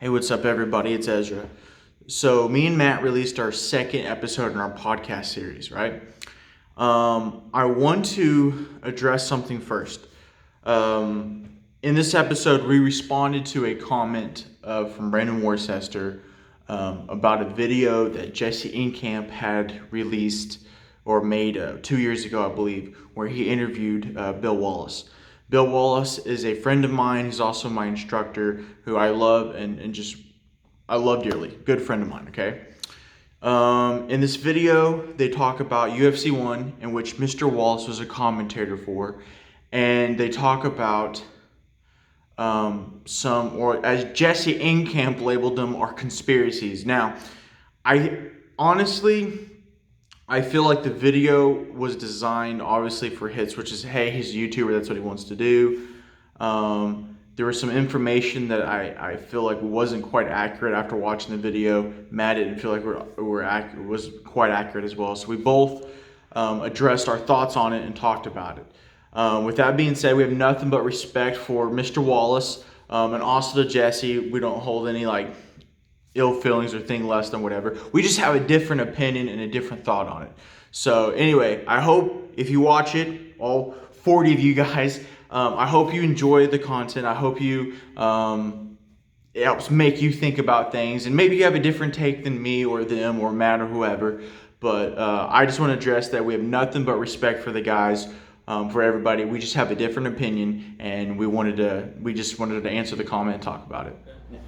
Hey, what's up, everybody? It's Ezra. So, me and Matt released our second episode in our podcast series, right? I want to address something first. In this episode, we responded to a comment from Brandon Worcester about a video that Jesse Inkamp had released or made 2 years ago, I believe, where he interviewed Bill Wallace. Bill Wallace is a friend of mine. He's also my instructor, who I love and I love dearly. Good friend of mine, okay? In this video, they talk about UFC 1, in which Mr. Wallace was a commentator for, and they talk about some, or as Jesse Inkamp labeled them, are conspiracies. Now, I feel like the video was designed obviously for hits, which is, hey, he's a YouTuber, that's what he wants to do. There was some information that I feel like wasn't quite accurate after watching the video. Matt didn't feel like was quite accurate as well. So we both addressed our thoughts on it and talked about it. With that being said, we have nothing but respect for Mr. Wallace and also to Jesse. We don't hold any ill feelings or think less than whatever. We just have a different opinion and a different thought on it. So anyway, I hope if you watch it, all 40 of you guys, I hope you enjoy the content. I hope it helps make you think about things, and maybe you have a different take than me or them or Matt or whoever. But I just want to address that we have nothing but respect for the guys, for everybody. We just have a different opinion, and we just wanted to answer the comment and talk about it.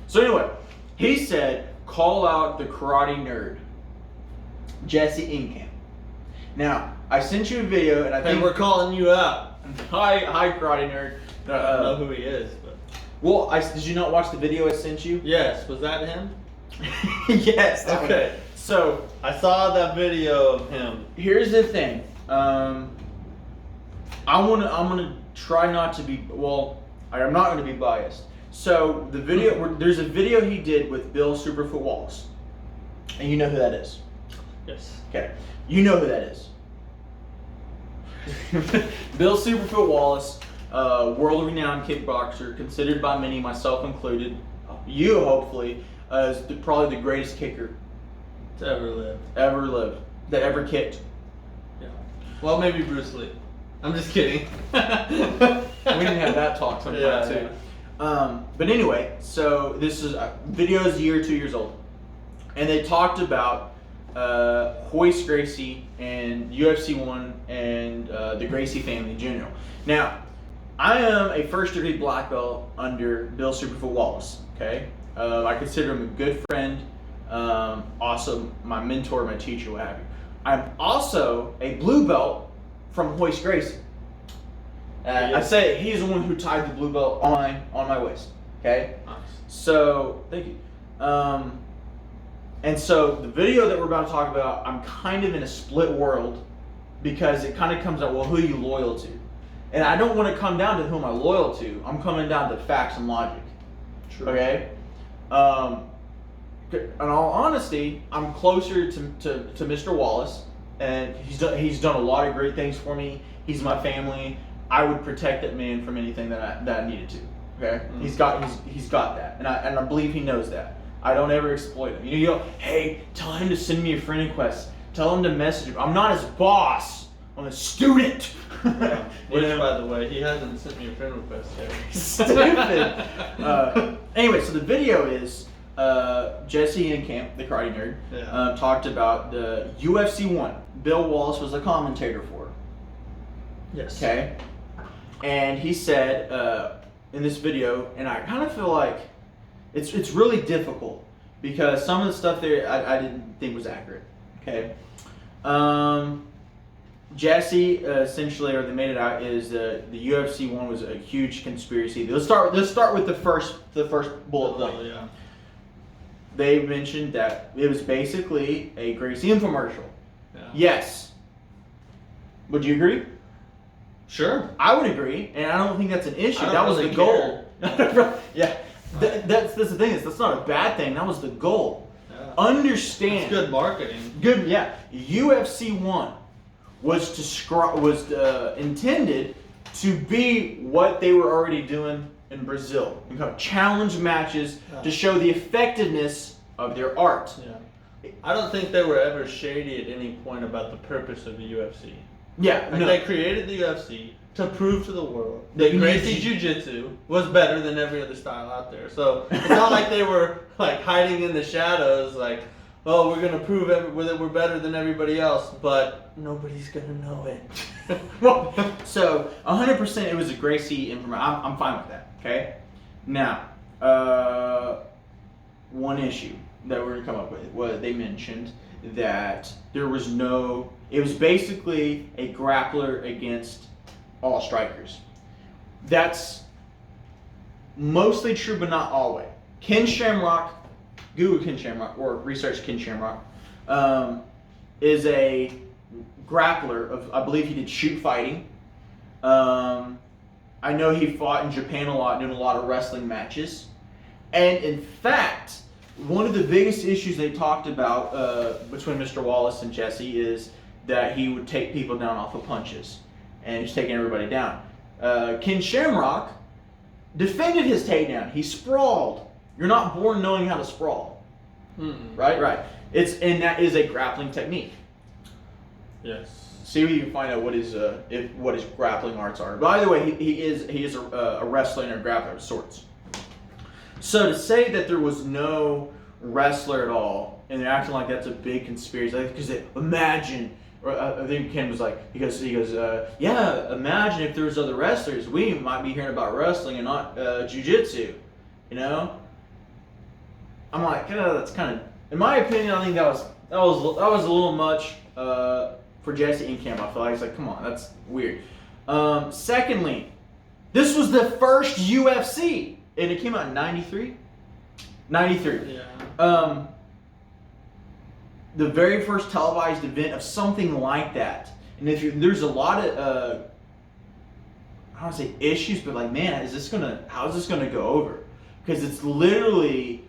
So anyway, he said, call out the karate nerd, Jesse Inkamp. Now, I sent you a video, and I think we're calling you out. Hi, karate nerd. I don't know who he is, but well, did you not watch the video I sent you? yes, was that him? Yes. Okay. So I saw that video of him. here's the thing. I'm gonna try not to be. Well, I'm not gonna be biased. So the video, there's a video he did with Bill Superfoot Wallace, and you know who that is. Yes. Okay, you know who that is. Bill Superfoot Wallace, world-renowned kickboxer, considered by many, myself included, you hopefully, as probably the greatest kicker To ever live. that ever kicked. Yeah. Well, maybe Bruce Lee. I'm just kidding. We didn't have that talk sometime too. But anyway, so this is video is a year, 2 years old, and they talked about Royce Gracie and UFC 1 and the Gracie family in general. Now, I am a first-degree black belt under Bill Superfoot Wallace. Okay, I consider him a good friend, also my mentor, my teacher, what have you. I'm also a blue belt from Royce Gracie. I say he's the one who tied the blue belt on my waist. Okay, Nice. so thank you. And so the video that we're about to talk about, I'm kind of in a split world because it kind of comes out, well, who are you loyal to? And I don't want to come down to who am I loyal to. I'm coming down to facts and logic. True. Okay? In all honesty, I'm closer to Mr. Wallace, and he's done a lot of great things for me. He's my family. I would protect that man from anything that I needed to. Okay? Mm-hmm. He's got that, and I believe he knows that. I don't ever exploit him. You go, hey, tell him to send me a friend request. Tell him to message him. I'm not his boss. I'm a student. Yeah. Which, by the way, he hasn't sent me a friend request yet. Stupid. Anyway, so the video is Jesse Inkamp, the karate nerd, talked about the UFC 1. Bill Wallace was a commentator for. Yes. Okay. And he said in this video, and I kind of feel like it's really difficult because some of the stuff there I didn't think was accurate. Okay. Jesse essentially, or they made it out, is the UFC 1 was a huge conspiracy. Let's start with the first bullet point. Yeah. They mentioned that it was basically a Gracie infomercial. Yeah. Yes. Would you agree? Sure. I would agree, and I don't think that's an issue. That was really the goal. Yeah. That's the thing. That's not a bad thing. That was the goal. Yeah. Understand. It's good marketing. Good. Yeah. UFC 1 was intended to be what they were already doing in Brazil. You have challenge matches to show the effectiveness of their art. Yeah. I don't think they were ever shady at any point about the purpose of the UFC. Yeah, Like they created the UFC to prove to the world That that Gracie Jiu-Jitsu was better than every other style out there. So it's not like they were like hiding in the shadows, like, oh, we're gonna prove that we're better than everybody else, but nobody's gonna know it. Well, so 100% it was a Gracie information. I'm fine with that. Okay. Now, one issue that we're gonna come up with was they mentioned that there was no. It was basically a grappler against all strikers. That's mostly true, but not always. Ken Shamrock, Google Ken Shamrock or research Ken Shamrock, is a grappler of, I believe he did shoot fighting. I know he fought in Japan a lot, doing a lot of wrestling matches. And in fact, one of the biggest issues they talked about between Mr. Wallace and Jesse is that he would take people down off of punches. And he's taking everybody down. Ken Shamrock defended his takedown. He sprawled. You're not born knowing how to sprawl. Right? And that is a grappling technique. Yes. See if you can find out what his grappling arts are. By the way, he is a wrestler and a grappler of sorts. So to say that there was no wrestler at all, and they're acting like that's a big conspiracy, because imagine, or I think Ken was like, he goes, yeah, imagine if there was other wrestlers, we might be hearing about wrestling and not jiu-jitsu, you know? I'm like, that's kind of, in my opinion, I think that was a little much for Jesse and Cam. I feel like it's like, come on, that's weird. Secondly, this was the first UFC, and it came out in 93. Yeah. The very first televised event of something like that. And there's a lot of I don't want to say issues, but like, man, how is this gonna go over? Because it's literally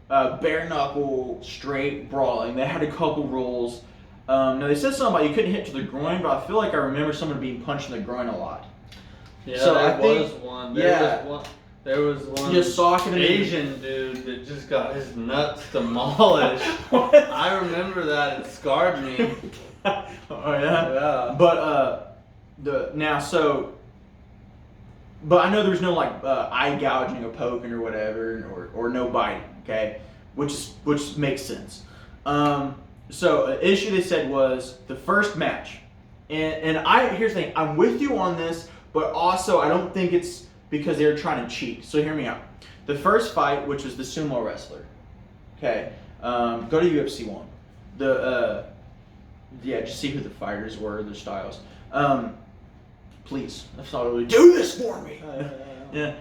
bare knuckle, straight brawling. They had a couple rules. Now they said something about you couldn't hit to the groin, but I feel like I remember someone being punched in the groin a lot. Yeah, so there was one. There was one just socking Asian dude that just got his nuts demolished. I remember that. It scarred me. Oh yeah. Yeah. But but I know there's no like eye gouging or poking or whatever, or no biting. Okay, which makes sense. So an issue they said was the first match, and here's the thing. I'm with you on this, but also I don't think it's because they're trying to cheat. So hear me out. The first fight, which was the sumo wrestler. Okay, go to UFC 1. Just see who the fighters were, their styles. Please, let's not really do this for me. Yeah.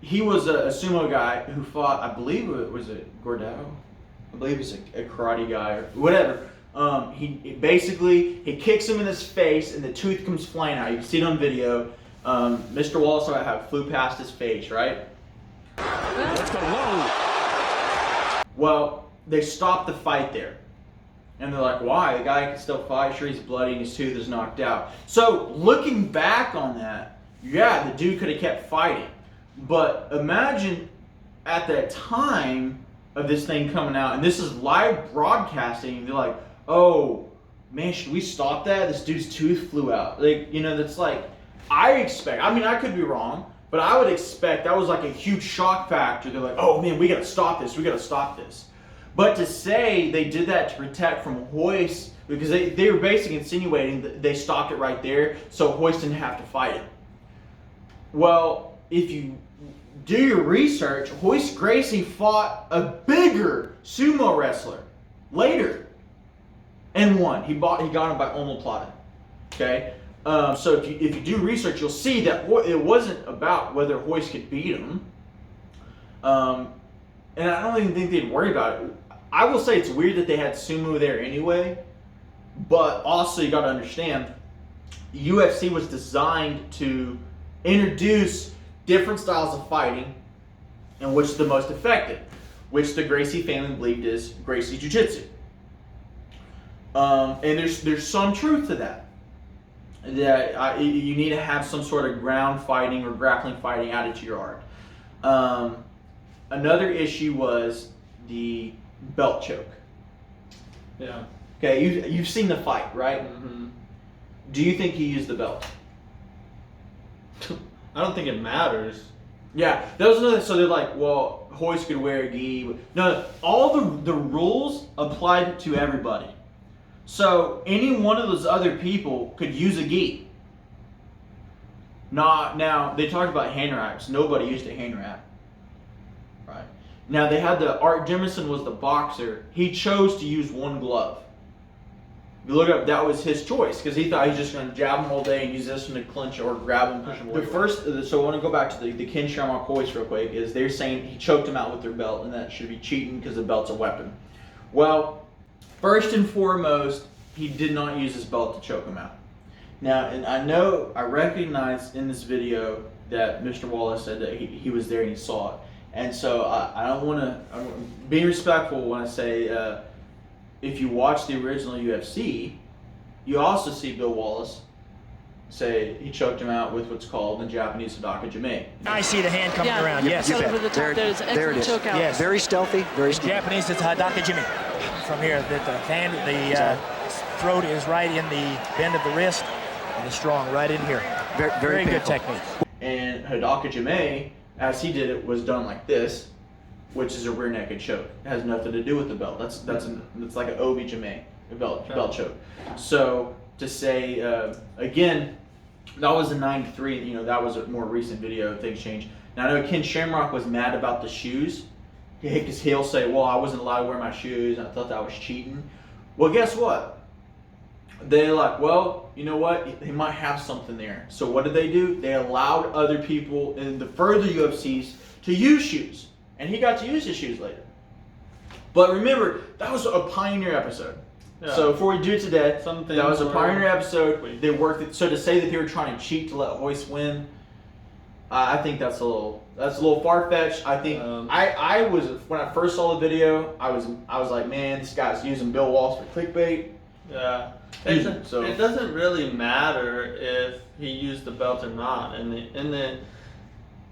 He was a sumo guy who fought, I believe was it Gordao? I believe he's a karate guy or whatever. He kicks him in his face and the tooth comes flying out. You can see it on video. Mr. Wallace flew past his face, right? Let's go low. Well, they stopped the fight there. And they're like, why? The guy can still fight. Sure, he's bloody and his tooth is knocked out. So, looking back on that, yeah, the dude could have kept fighting. But imagine at that time of this thing coming out, and this is live broadcasting, and they're like, oh, man, should we stop that? This dude's tooth flew out. Like, that's like, I could be wrong, but I would expect that was like a huge shock factor. They're like, oh man, we gotta stop this. But to say they did that to protect from Royce, because they were basically insinuating that they stopped it right there, so Royce didn't have to fight it. Well, if you do your research, Royce Gracie fought a bigger sumo wrestler later and won. He got him by omoplata. Okay? So if you do research, you'll see that it wasn't about whether Royce could beat him. And I don't even think they'd worry about it. I will say it's weird that they had sumo there anyway, but also you got to understand, UFC was designed to introduce different styles of fighting, and which is the most effective, which the Gracie family believed is Gracie Jiu-Jitsu. And there's some truth to that. that you need to have some sort of ground fighting or grappling fighting added to your art. Another issue was the belt choke. Yeah. Okay, you've seen the fight, right? Mm-hmm. Do you think he used the belt? I don't think it matters. Yeah, that was another. So they're like, well, Royce could wear a gi. No, all the rules applied to everybody. So any one of those other people could use a gi. Now they talked about hand wraps. Nobody used a hand wrap. Right. Now they had Art Jemison was the boxer. He chose to use one glove. If you look up, that was his choice because he thought he was just going to jab him all day and use this one to clinch or grab him, push him away. So I want to go back to the Ken Shamrock Royce real quick. Is they're saying he choked him out with their belt and that should be cheating because the belt's a weapon. Well, first and foremost, he did not use his belt to choke him out. Now, and I recognize in this video that Mr. Wallace said that he was there and he saw it. And so I don't want to be respectful when I say. If you watch the original UFC, you also see Bill Wallace say he choked him out with what's called in Japanese Hadaka Jime. I see the hand coming around. Yes, you bet. There it is. Choke out. Yes. Very stealthy. Very stealthy. Japanese, it's Hadaka Jime. From here, that the hand, the throat is right in the bend of the wrist, and the strong right in here. Very good technique. And Hadaka Jime, as he did it, was done like this, which is a rear naked choke. It has nothing to do with the belt. That's like an Obi Jime, a belt choke. So to say again, that was in '93. You know, that was a more recent video. Things changed. Now I know Ken Shamrock was mad about the shoes because he'll say, "Well, I wasn't allowed to wear my shoes. And I thought that was cheating." Well, guess what? They're like, well, you know what? They might have something there. So what did they do? They allowed other people in the further UFCs to use shoes. And he got to use his shoes later. But remember, that was a pioneer episode. Yeah. So before we do it today, that was a pioneer episode. They worked it. So to say that they were trying to cheat to let Royce win, I think that's a little far-fetched. I think I was, when I first saw the video, I was like, man, this guy's using Bill Wallace for clickbait. Yeah. It doesn't really matter if he used the belt or not. In the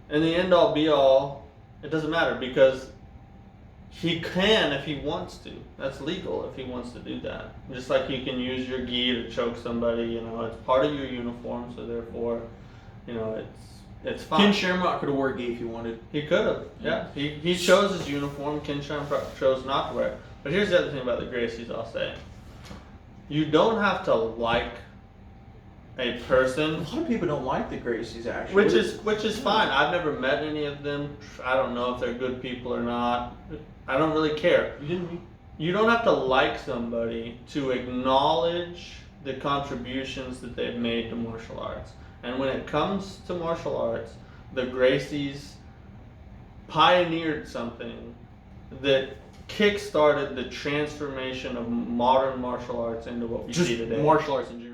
end all be all, it doesn't matter because he can if he wants to. That's legal if he wants to do that. Just like you can use your gi to choke somebody, you know, it's part of your uniform, so therefore, you know, it's fine. Ken Shamrock could have worn gi if he wanted. He could have, yeah. He chose his uniform. Ken Shamrock chose not to wear it. But here's the other thing about the Gracies I'll say. You don't have to like a person. A lot of people don't like the Gracies actually. Which is fine. I've never met any of them. I don't know if they're good people or not. I don't really care. You don't have to like somebody to acknowledge the contributions that they've made to martial arts. And when it comes to martial arts, the Gracies pioneered something that kick-started the transformation of modern martial arts into what we see today. Martial arts in general.